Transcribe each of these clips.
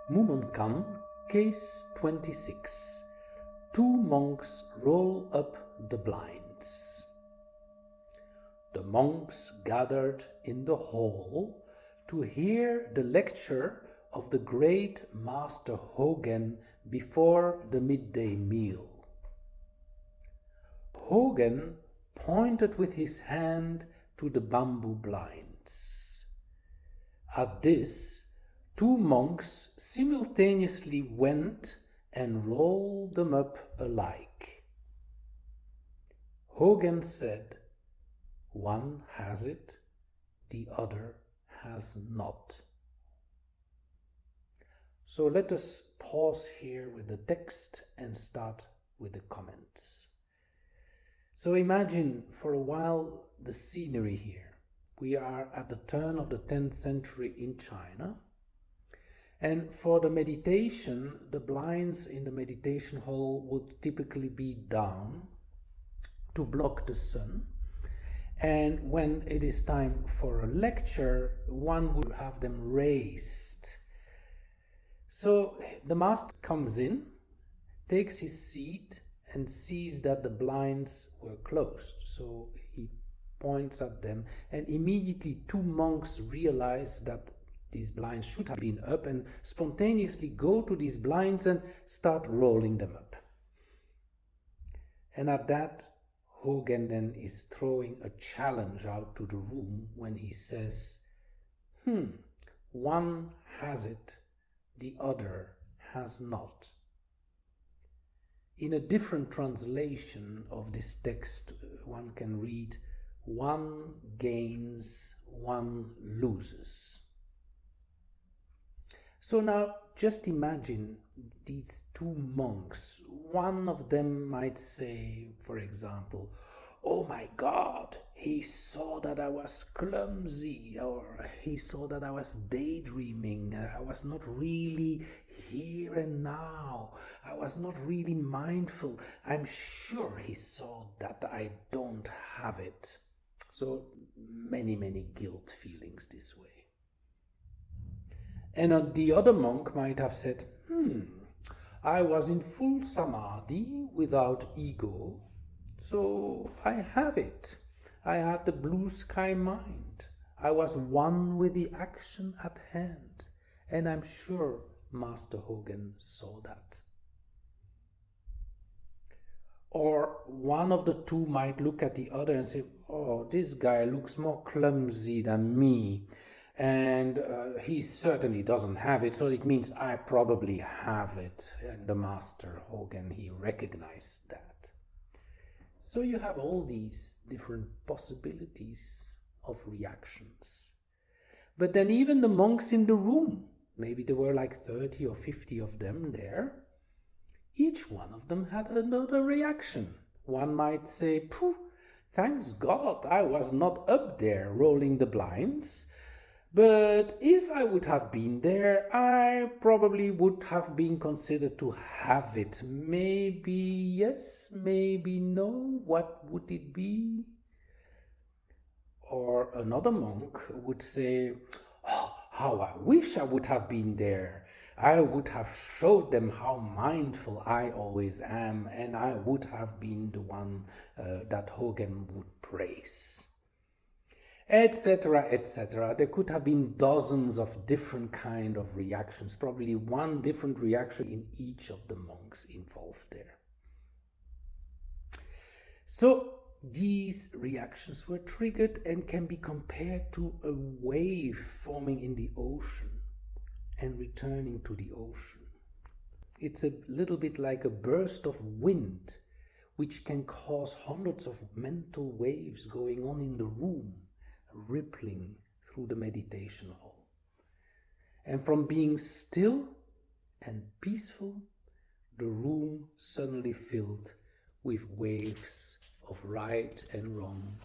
Mumonkan, Case 26. Two monks roll up the blinds. The monks gathered in the hall to hear the lecture of the great Master Hogen before the midday meal. Hogen pointed with his hand to the bamboo blinds. At this, two monks simultaneously went and rolled them up alike. Hogen said, "One has it, the other has not." So let us pause here with the text and start with the comments. So imagine for a while the scenery here. We are at the turn of the 10th century in China. And for the meditation, the blinds in the meditation hall would typically be down to block the sun. And when it is time for a lecture, one would have them raised. So the master comes in, takes his seat, and sees that the blinds were closed. So he points at them, and immediately two monks realize that these blinds should have been up and spontaneously go to these blinds and start rolling them up. And at that, Hogen then is throwing a challenge out to the room when he says, "One has it, the other has not." In a different translation of this text, one can read, "One gains, one loses." So now just imagine these two monks. One of them might say, for example, "Oh my God, he saw that I was clumsy," or "he saw that I was daydreaming, I was not really here and now, I was not really mindful. I'm sure he saw that I don't have it." So many guilt feelings this way. And the other monk might have said, "I was in full samadhi without ego, so I have it. I had the blue sky mind. I was one with the action at hand, and I'm sure Master Hogen saw that." Or one of the two might look at the other and say, "Oh, this guy looks more clumsy than me. And he certainly doesn't have it, so it means I probably have it." And the Master Hogen, he recognized that. So you have all these different possibilities of reactions. But then even the monks in the room, maybe there were like 30 or 50 of them there, each one of them had another reaction. One might say, "Phew, thanks God I was not up there rolling the blinds. But if I would have been there, I probably would have been considered to have it. Maybe yes, maybe no. What would it be?" Or another monk would say, "Oh, how I wish I would have been there. I would have showed them how mindful I always am, and I would have been the one that Hogen would praise." Etc., etc. There could have been dozens of different kind of reactions, probably one different reaction in each of the monks involved there. So these reactions were triggered and can be compared to a wave forming in the ocean and returning to the ocean. It's a little bit like a burst of wind, which can cause hundreds of mental waves going on in the room, rippling through the meditation hall. And from being still and peaceful, the room suddenly filled with waves of right and wrong,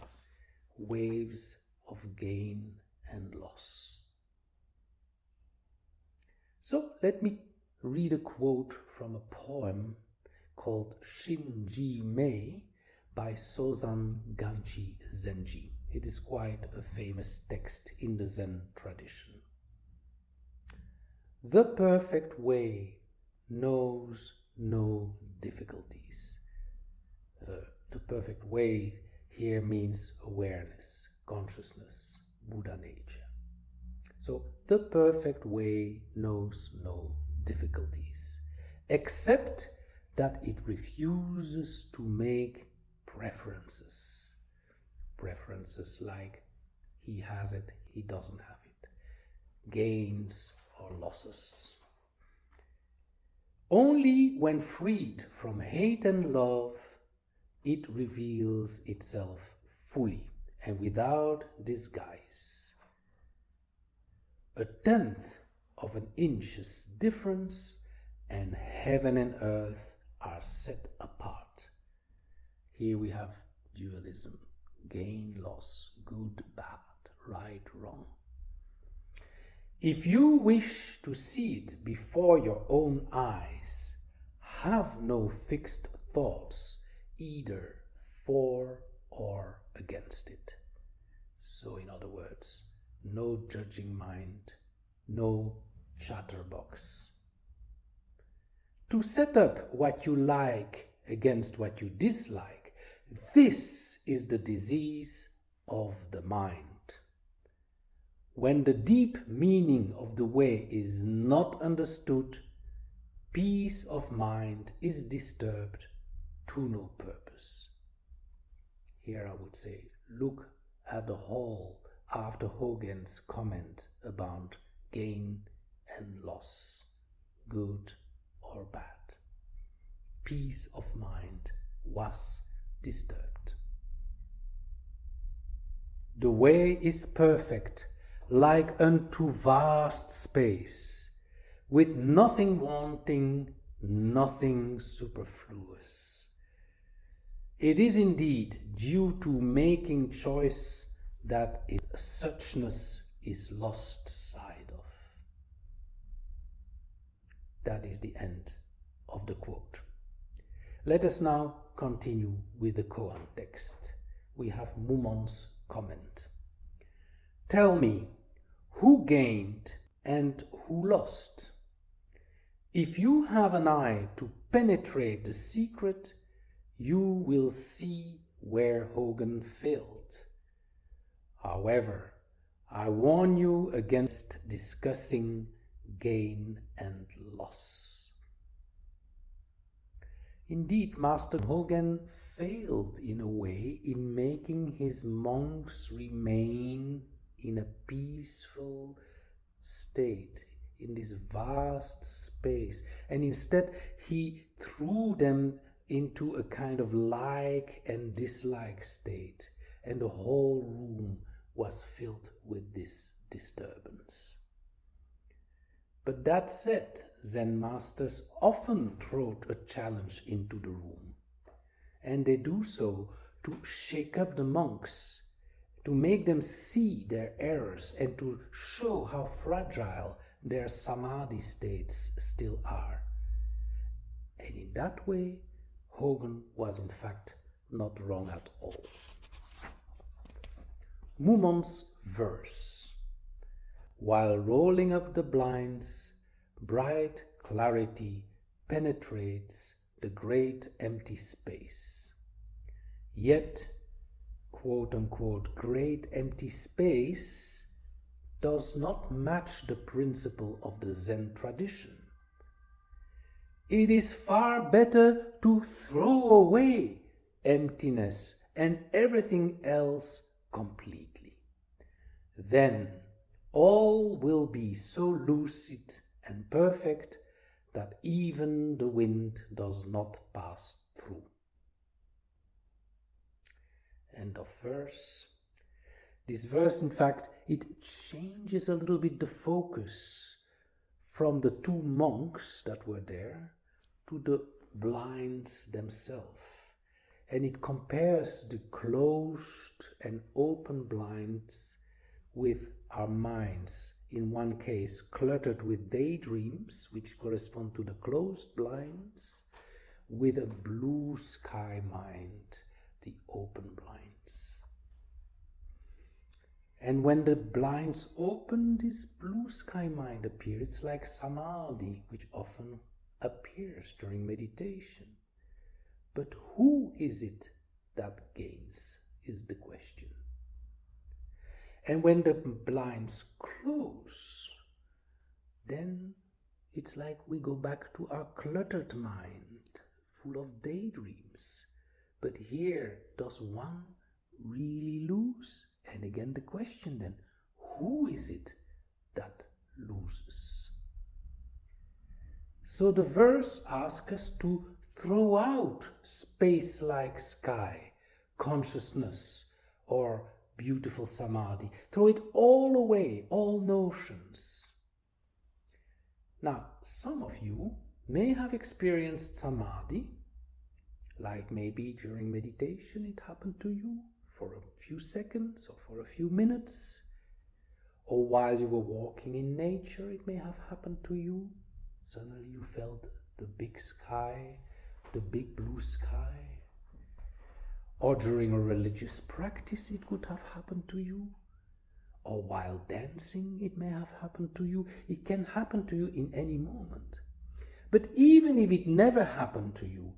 waves of gain and loss. So let me read a quote from a poem called Shinji Mei by Sozan Ganji Zenji. It is quite a famous text in the Zen tradition. The perfect way knows no difficulties. The perfect way here means awareness, consciousness, Buddha nature. So the perfect way knows no difficulties, except that it refuses to make preferences. Preferences like he has it, he doesn't have it, gains or losses. Only when freed from hate and love, it reveals itself fully and without disguise. 1/10 of an inch's difference, and heaven and earth are set apart. Here we have dualism, gain, loss, good, bad, right, wrong. If you wish to see it before your own eyes, have no fixed thoughts either for or against it. So in other words, no judging mind, no chatterbox. To set up what you like against what you dislike, this is the disease of the mind. When the deep meaning of the way is not understood, peace of mind is disturbed to no purpose. Here I would say, look at the whole after Hogan's comment about gain and loss, good or bad. Peace of mind was disturbed. The way is perfect, like unto vast space, with nothing wanting, nothing superfluous. It is indeed due to making choice that its suchness is lost sight of. That is the end of the quote. Let us now continue with the koan text. We have Mumon's comment. Tell me, who gained and who lost? If you have an eye to penetrate the secret, you will see where Hogan failed. However, I warn you against discussing gain and loss. Indeed, Master Hogan failed in a way in making his monks remain in a peaceful state, in this vast space, and instead he threw them into a kind of like and dislike state, and the whole room was filled with this disturbance. But that said, Zen masters often throw a challenge into the room, and they do so to shake up the monks, to make them see their errors and to show how fragile their samadhi states still are. And in that way, Hogan was in fact not wrong at all. Mumon's verse. While rolling up the blinds, bright clarity penetrates the great empty space. Yet, quote-unquote, great empty space does not match the principle of the Zen tradition. It is far better to throw away emptiness and everything else completely. Then all will be so lucid and perfect that even the wind does not pass through. End of verse. This verse, in fact, it changes a little bit the focus from the two monks that were there to the blinds themselves. And it compares the closed and open blinds with our minds, in one case cluttered with daydreams, which correspond to the closed blinds, with a blue sky mind, the open blinds. And when the blinds open, this blue sky mind appears. It's like samadhi, which often appears during meditation. But who is it that gains, is the question. And when the blinds close, then it's like we go back to our cluttered mind, full of daydreams. But here, does one really lose? And again the question then, who is it that loses? So the verse asks us to throw out space-like sky, consciousness, or beautiful samadhi. Throw it all away, all notions. Now, some of you may have experienced samadhi, like maybe during meditation it happened to you for a few seconds or for a few minutes, or while you were walking in nature it may have happened to you. Suddenly you felt the big sky, the big blue sky. Or during a religious practice it could have happened to you. Or while dancing it may have happened to you. It can happen to you in any moment. But even if it never happened to you,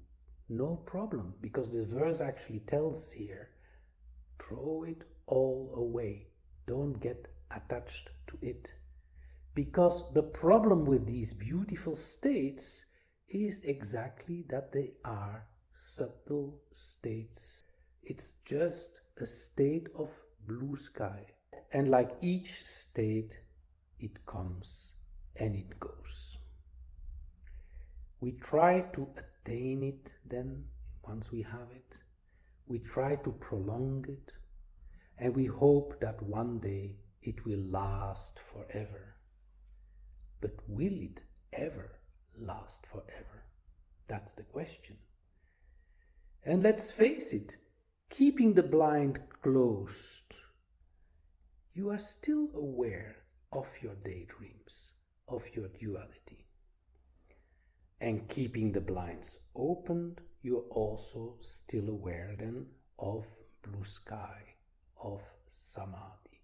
no problem, because the verse actually tells here, throw it all away. Don't get attached to it. Because the problem with these beautiful states is exactly that they are subtle states. It's just a state of blue sky. And like each state, it comes and it goes. We try to attain it then, once we have it. We try to prolong it. And we hope that one day it will last forever. But will it ever last forever? That's the question. And let's face it, keeping the blind closed, you are still aware of your daydreams, of your duality. And keeping the blinds opened, you're also still aware then of blue sky, of samadhi.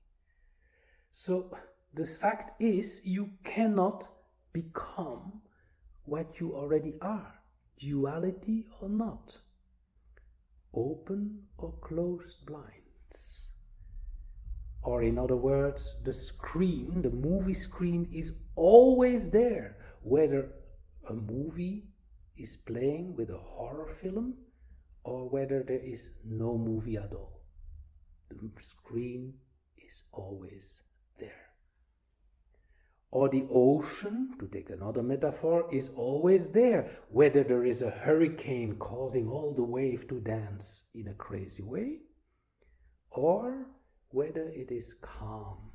So the fact is, you cannot become what you already are, duality or not, open or closed blinds. Or in other words, the screen, the movie screen is always there, whether a movie is playing with a horror film or whether there is no movie at all. The screen is always there. Or the ocean, to take another metaphor, is always there, whether there is a hurricane causing all the waves to dance in a crazy way, or whether it is calm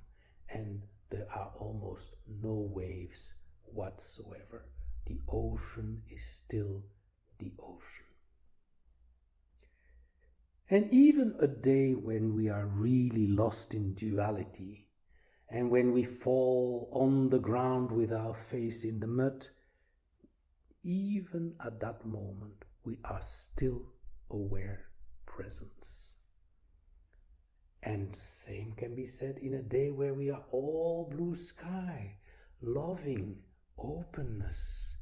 and there are almost no waves whatsoever. The ocean is still the ocean. And even a day when we are really lost in duality, and when we fall on the ground with our face in the mud, even at that moment we are still aware presence. And the same can be said in a day where we are all blue sky, loving, openness.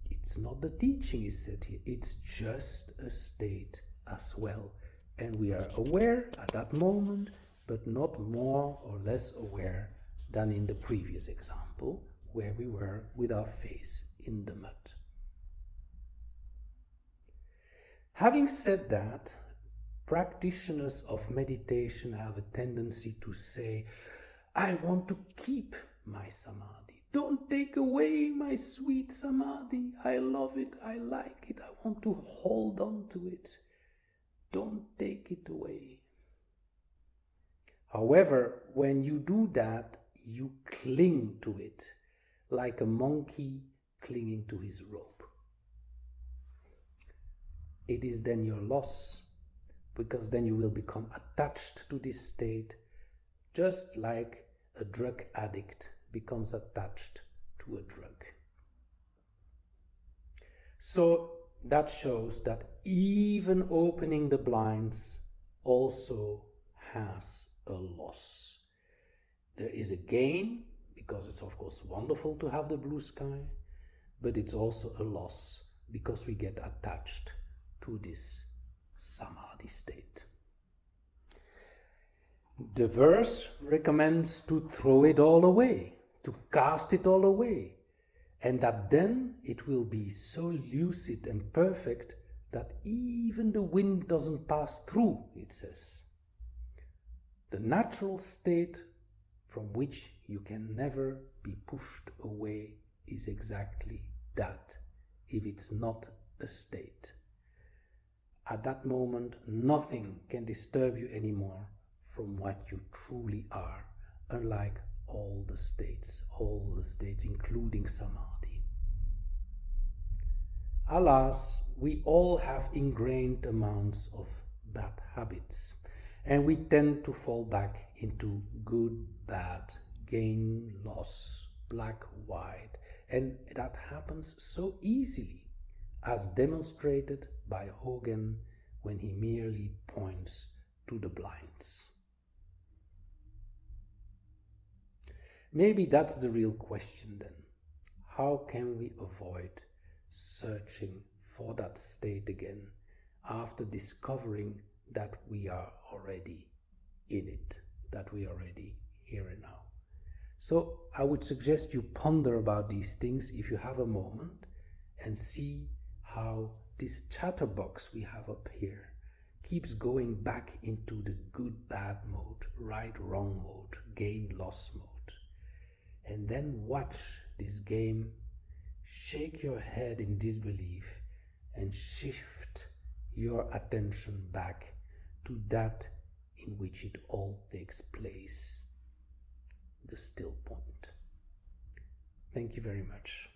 It's not the teaching is said here, it's just a state as well. And we are aware at that moment, but not more or less aware than in the previous example, where we were with our face in the mud. Having said that, practitioners of meditation have a tendency to say, I want to keep my samadhi. Don't take away my sweet samadhi. I love it. I like it. I want to hold on to it. Don't take it away. However, when you do that, you cling to it like a monkey clinging to his rope. It is then your loss, because then you will become attached to this state, just like a drug addict becomes attached to a drug. So that shows that even opening the blinds also has a loss. There is a gain, because it's of course wonderful to have the blue sky, but it's also a loss because we get attached to this samadhi state. The verse recommends to throw it all away, to cast it all away, and that then it will be so lucid and perfect that even the wind doesn't pass through, it says. The natural state from which you can never be pushed away is exactly that, if it's not a state. At that moment, nothing can disturb you anymore from what you truly are, unlike all the states, including samadhi. Alas, we all have ingrained amounts of bad habits, and we tend to fall back into good, bad, gain, loss, black, white, and that happens so easily, as demonstrated by Hogan when he merely points to the blinds. Maybe that's the real question then. How can we avoid searching for that state again after discovering that we are already in it, that we are already here and now? So I would suggest you ponder about these things if you have a moment, and see how this chatterbox we have up here keeps going back into the good, bad mode, right, wrong mode, gain, loss mode. And then watch this game, shake your head in disbelief, and shift your attention back to that in which it all takes place, the still point. Thank you very much.